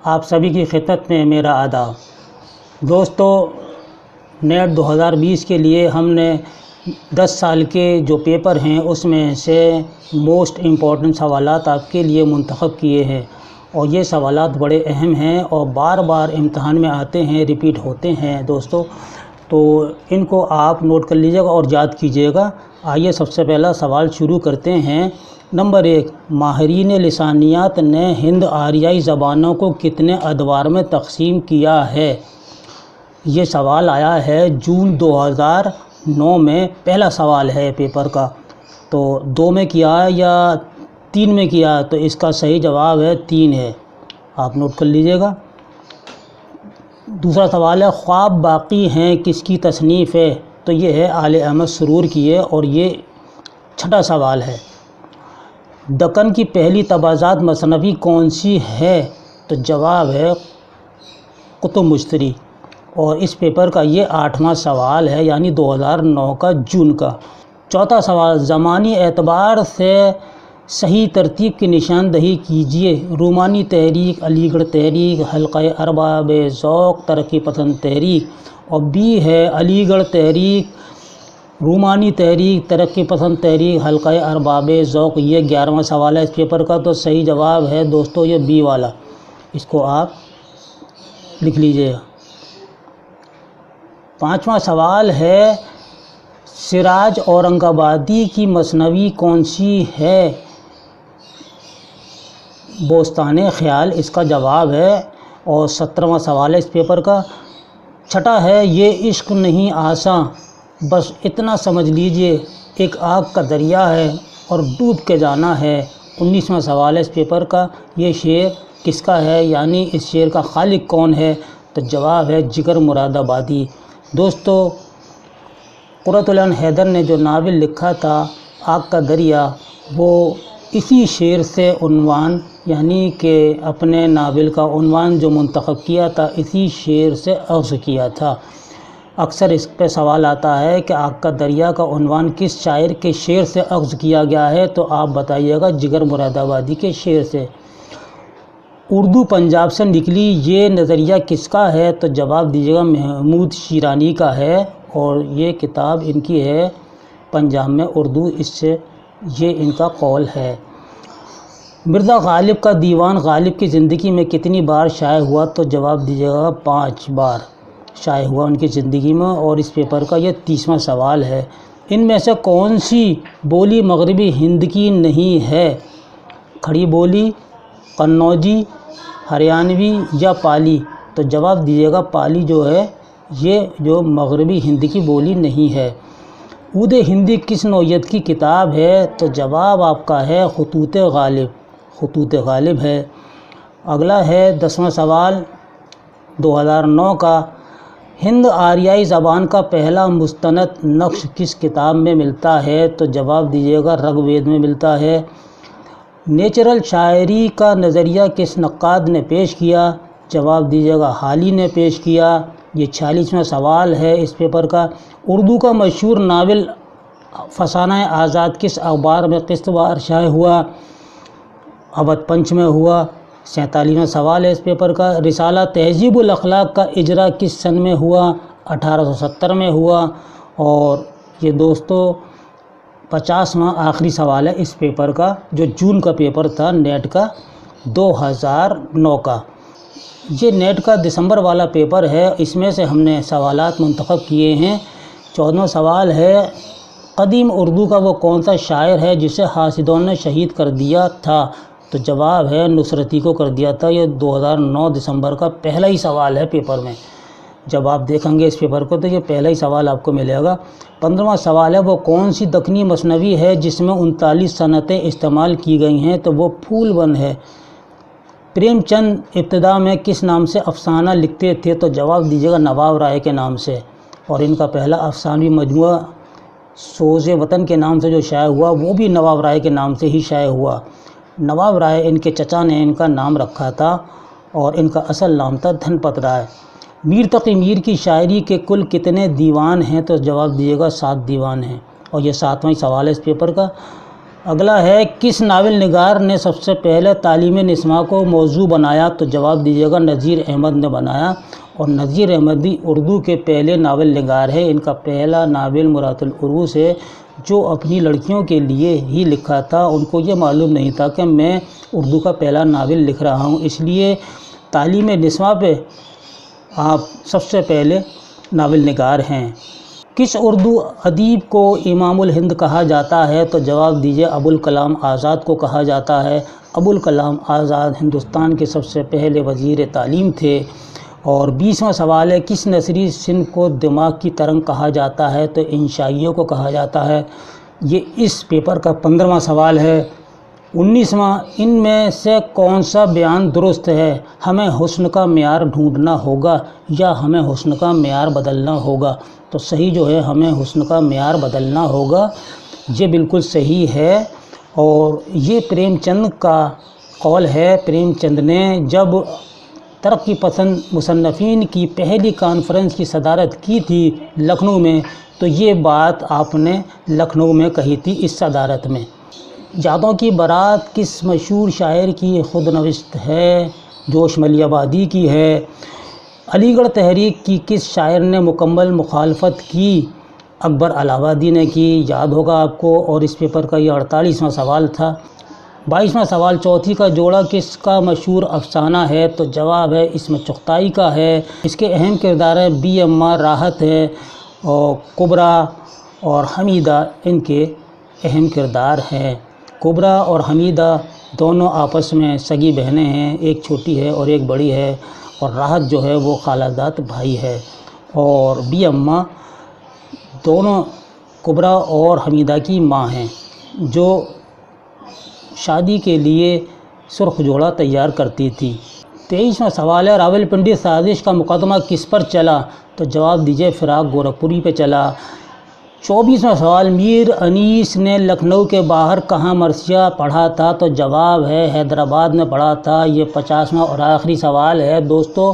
آپ سبھی کی خدمت میں میرا آداب۔ دوستو، نیٹ 2020 کے لیے ہم نے 10 سال کے جو پیپر ہیں اس میں سے موسٹ امپورٹنٹ سوالات آپ کے لیے منتخب کیے ہیں، اور یہ سوالات بڑے اہم ہیں اور بار بار امتحان میں آتے ہیں، ریپیٹ ہوتے ہیں دوستو، تو ان کو آپ نوٹ کر لیجیے گا اور یاد کیجیے گا۔ آئیے سب سے پہلا سوال شروع کرتے ہیں۔ نمبر 1، ماہرین لسانیات نے ہند آریائی زبانوں کو کتنے ادوار میں تقسیم کیا ہے؟ یہ سوال آیا ہے جون 2009 میں، پہلا سوال ہے پیپر کا۔ تو 2 میں کیا یا 3 میں کیا؟ تو اس کا صحیح جواب ہے 3 ہے، آپ نوٹ کر لیجیے گا۔ دوسرا سوال ہے، خواب باقی ہیں کس کی تصنیف ہے؟ تو یہ ہے آل احمد سرور کی ہے، اور یہ چھٹا سوال ہے۔ دکن کی پہلی تبعات مثنوی کون سی ہے؟ تو جواب ہے کتب مشتری، اور اس پیپر کا یہ 8واں سوال ہے، یعنی 2009 کا جون کا۔ چوتھا سوال، زمانی اعتبار سے صحیح ترتیب کی نشاندہی کیجیے۔ رومانی تحریک، علی گڑھ تحریک، حلقہ ارباب ذوق، ترقی پسند تحریک۔ اور بی ہے علی گڑھ تحریک، رومانی تحریک، ترقی پسند تحریک، حلقہ ارباب ذوق۔ یہ 11واں سوال ہے اس پیپر کا، تو صحیح جواب ہے دوستو یہ بی والا، اس کو آپ لکھ لیجئے گا۔ 5واں سوال ہے، سراج اورنگ آبادی کی مثنوی کون سی ہے؟ بوستان خیال اس کا جواب ہے، اور 17واں سوال ہے اس پیپر کا۔ چھٹا ہے، یہ عشق نہیں آساں، بس اتنا سمجھ لیجئے ایک آگ کا دریا ہے اور ڈوب کے جانا ہے۔ 19واں سوال ہے اس پیپر کا۔ یہ شعر کس کا ہے، یعنی اس شعر کا خالق کون ہے؟ تو جواب ہے جگر مراد آبادی۔ دوستو، قرۃ العین حیدر نے جو ناول لکھا تھا آگ کا دریا، وہ اسی شعر سے عنوان، یعنی کہ اپنے ناول کا عنوان جو منتخب کیا تھا اسی شعر سے اخذ کیا تھا۔ اکثر اس پہ سوال آتا ہے کہ آگ کا دریا کا عنوان کس شاعر کے شعر سے اخذ کیا گیا ہے؟ تو آپ بتائیے گا جگر مراد آبادی کے شعر سے۔ اردو پنجاب سے نکلی یہ نظریہ کس کا ہے؟ تو جواب دیجیے گا محمود شیرانی کا ہے، اور یہ کتاب ان کی ہے پنجاب میں اردو، اس سے یہ ان کا قول ہے۔ مرزا غالب کا دیوان غالب کی زندگی میں کتنی بار شائع ہوا؟ تو جواب دیجیے گا 5 بار شائع ہوا ان کی زندگی میں، اور اس پیپر کا یہ 30واں سوال ہے۔ ان میں سے کون سی بولی مغربی ہند کی نہیں ہے؟ کھڑی بولی، قنوجی، ہریانوی یا پالی؟ تو جواب دیجیے گا پالی جو ہے یہ جو مغربی ہند کی بولی نہیں ہے۔ عود ہندی کس نوعیت کی کتاب ہے؟ تو جواب آپ کا ہے خطوط غالب، خطوط غالب ہے۔ اگلا ہے 10واں سوال 2009 کا، ہند آریائی زبان کا پہلا مستند نقش کس کتاب میں ملتا ہے؟ تو جواب دیجیے گا رگ وید میں ملتا ہے۔ نیچرل شاعری کا نظریہ کس نقاد نے پیش کیا؟ جواب دیجیے گا حالی نے پیش کیا۔ یہ 46واں سوال ہے اس پیپر کا۔ اردو کا مشہور ناول فسانہ آزاد کس اخبار میں قسط وار شائع ہوا؟ اودھ پنچ میں ہوا۔ 47واں سوال ہے اس پیپر کا۔ رسالہ تہذیب الاخلاق کا اجرا کس سن میں ہوا؟ 1870 میں ہوا۔ اور یہ دوستو 50واں آخری سوال ہے اس پیپر کا، جو جون کا پیپر تھا نیٹ کا 2009 کا۔ یہ نیٹ کا دسمبر والا پیپر ہے، اس میں سے ہم نے سوالات منتخب کیے ہیں۔ 14واں سوال ہے، قدیم اردو کا وہ کون سا شاعر ہے جسے حاسدوں نے شہید کر دیا تھا؟ تو جواب ہے نصرتی کو کر دیا تھا۔ یہ 2009 دسمبر کا پہلا ہی سوال ہے پیپر میں، جب آپ دیکھیں گے اس پیپر کو تو یہ پہلا ہی سوال آپ کو ملے گا۔ 15واں سوال ہے، وہ کون سی دکنی مثنوی ہے جس میں 39 صنعتیں استعمال کی گئی ہیں؟ تو وہ پھول بند ہے۔ پریم چند ابتدا میں کس نام سے افسانہ لکھتے تھے؟ تو جواب دیجیے گا نواب رائے کے نام سے، اور ان کا پہلا افسانوی مجموعہ سوز وطن کے نام سے جو شائع ہوا وہ بھی نواب رائے کے نام سے ہی شائع ہوا۔ نواب رائے ان کے چچا نے ان کا نام رکھا تھا، اور ان کا اصل نام تھا دھن پت رائے۔ میر تقی میر کی شاعری کے کل کتنے دیوان ہیں؟ تو جواب دیجیے گا 7 دیوان ہیں، اور یہ 7واں سوال ہے اس پیپر کا۔ اگلا ہے کس ناول نگار نے سب سے پہلے تعلیم نسواں کو موضوع بنایا؟ تو جواب دیجیے گا نذیر احمد نے بنایا، اور نذیر احمد بھی اردو کے پہلے ناول نگار ہے۔ ان کا پہلا ناول مرات العروس ہے، جو اپنی لڑکیوں کے لیے ہی لکھا تھا۔ ان کو یہ معلوم نہیں تھا کہ میں اردو کا پہلا ناول لکھ رہا ہوں، اس لیے تعلیم نسواں پہ آپ سب سے پہلے ناول نگار ہیں۔ کس اردو ادیب کو امام الہند کہا جاتا ہے؟ تو جواب دیجیے ابوالکلام آزاد کو کہا جاتا ہے۔ ابوالکلام آزاد ہندوستان کے سب سے پہلے وزیر تعلیم تھے۔ اور 20واں سوال ہے کس نثری صنف کو دماغ کی ترنگ کہا جاتا ہے؟ تو انشائیوں کو کہا جاتا ہے۔ یہ اس پیپر کا 15واں سوال ہے۔ 19واں، ان میں سے کون سا بیان درست ہے؟ ہمیں حسن کا معیار ڈھونڈنا ہوگا یا ہمیں حسن کا معیار بدلنا ہوگا؟ تو صحیح جو ہے ہمیں حسن کا معیار بدلنا ہوگا، یہ بالکل صحیح ہے۔ اور یہ پریم چند کا قول ہے۔ پریم چند نے جب ترقی پسند مصنفین کی پہلی کانفرنس کی صدارت کی تھی لکھنؤ میں، تو یہ بات آپ نے لکھنؤ میں کہی تھی اس صدارت میں۔ یادوں کی بارات کس مشہور شاعر کی خود نوشت ہے؟ جوش ملی آبادی کی ہے۔ علی گڑھ تحریک کی کس شاعر نے مکمل مخالفت کی؟ اکبر الہ آبادی نے کی، یاد ہوگا آپ کو۔ اور اس پیپر کا یہ 48واں سوال تھا۔ 22واں سوال، چوتھی کا جوڑا کس کا مشہور افسانہ ہے؟ تو جواب ہے اسم چغتائی کا ہے۔ اس کے اہم کردار ہیں بی اما، راحت ہے، اور کبریٰ اور حمیدہ ان کے اہم کردار ہیں۔ کبریٰ اور حمیدہ دونوں آپس میں سگی بہنیں ہیں، ایک چھوٹی ہے اور ایک بڑی ہے، اور راحت جو ہے وہ خالہ زاد بھائی ہے۔ اور بی اما دونوں کبریٰ اور حمیدہ کی ماں ہیں، جو شادی کے لیے سرخ جوڑا تیار کرتی تھی۔ 23واں سوال ہے راولپنڈی سازش کا مقدمہ کس پر چلا؟ تو جواب دیجیے فراق گورکھپوری پہ چلا۔ 24واں سوال، میر انیس نے لکھنؤ کے باہر کہاں مرثیہ پڑھا تھا؟ تو جواب ہے حیدرآباد میں پڑھا تھا۔ یہ 50واں اور آخری سوال ہے دوستو،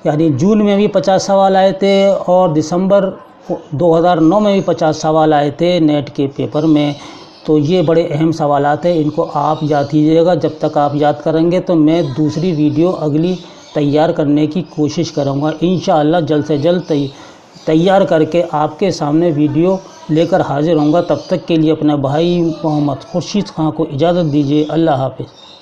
یعنی جون میں بھی 50 سوال آئے تھے اور دسمبر 2009 میں بھی 50 سوال آئے تھے نیٹ کے پیپر میں۔ تو یہ بڑے اہم سوالات ہیں، ان کو آپ یاد کیجیے گا۔ جب تک آپ یاد کریں گے تو میں دوسری ویڈیو اگلی تیار کرنے کی کوشش کروں گا انشاءاللہ۔ جلد سے جلد تیار کر کے آپ کے سامنے ویڈیو لے کر حاضر ہوں گا۔ تب تک کے لیے اپنے بھائی محمد خورشید خان کو اجازت دیجیے۔ اللہ حافظ۔